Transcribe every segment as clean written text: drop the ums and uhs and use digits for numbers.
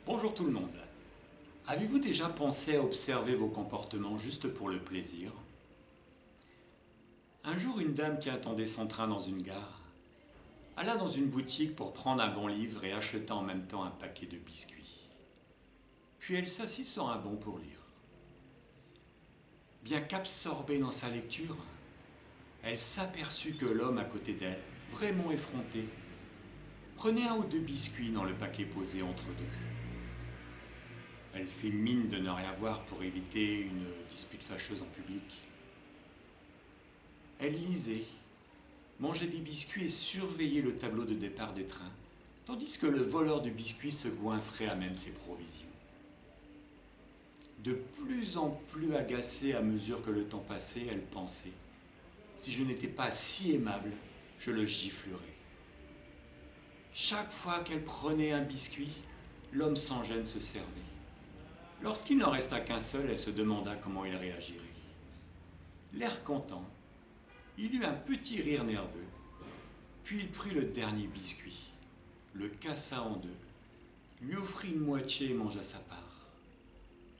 Bonjour tout le monde. Avez-vous déjà pensé à observer vos comportements juste pour le plaisir? Un jour, une dame qui attendait son train dans une gare alla dans une boutique pour prendre un bon livre et acheta en même temps un paquet de biscuits. Puis elle s'assit sur un banc pour lire. Bien qu'absorbée dans sa lecture, elle s'aperçut que l'homme à côté d'elle, vraiment effronté, prenait un ou deux biscuits dans le paquet posé entre deux. Elle fit mine de ne rien voir pour éviter une dispute fâcheuse en public. Elle lisait, mangeait des biscuits et surveillait le tableau de départ des trains, tandis que le voleur de biscuits se goinfrait à même ses provisions. De plus en plus agacée à mesure que le temps passait, elle pensait « Si je n'étais pas si aimable, je le giflerais. » Chaque fois qu'elle prenait un biscuit, l'homme sans gêne se servait. Lorsqu'il n'en resta qu'un seul, elle se demanda comment il réagirait. L'air content, il eut un petit rire nerveux, puis il prit le dernier biscuit, le cassa en deux, lui offrit une moitié et mangea sa part.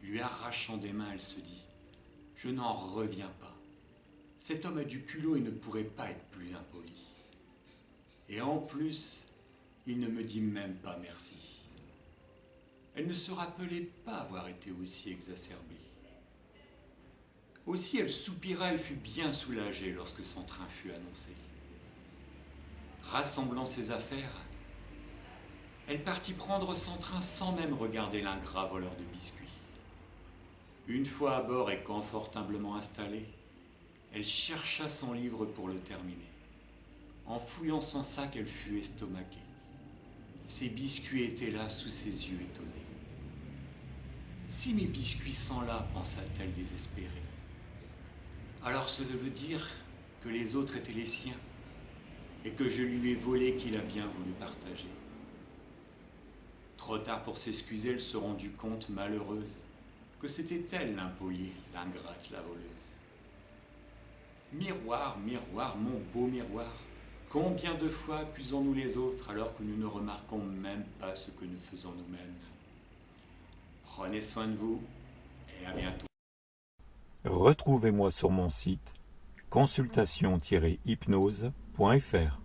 Lui arrachant des mains, elle se dit « Je n'en reviens pas. Cet homme a du culot et ne pourrait pas être plus impoli. Et en plus, il ne me dit même pas merci. » Elle ne se rappelait pas avoir été aussi exacerbée. Aussi elle soupira et fut bien soulagée lorsque son train fut annoncé. Rassemblant ses affaires, elle partit prendre son train sans même regarder l'ingrat voleur de biscuits. Une fois à bord et confortablement installée, elle chercha son livre pour le terminer. En fouillant son sac, elle fut estomaquée. Ses biscuits étaient là sous ses yeux étonnés. « Si mes biscuits sont là, pensa-t-elle désespérée, alors ça veut dire que les autres étaient les siens et que je lui ai volé qu'il a bien voulu partager. » Trop tard pour s'excuser, elle se rendit compte, malheureuse, que c'était elle l'impolie, l'ingrate, la voleuse. Miroir, miroir, mon beau miroir, combien de fois accusons-nous les autres alors que nous ne remarquons même pas ce que nous faisons nous-mêmes? Prenez soin de vous et à bientôt. Retrouvez-moi sur mon site consultation-hypnose.fr.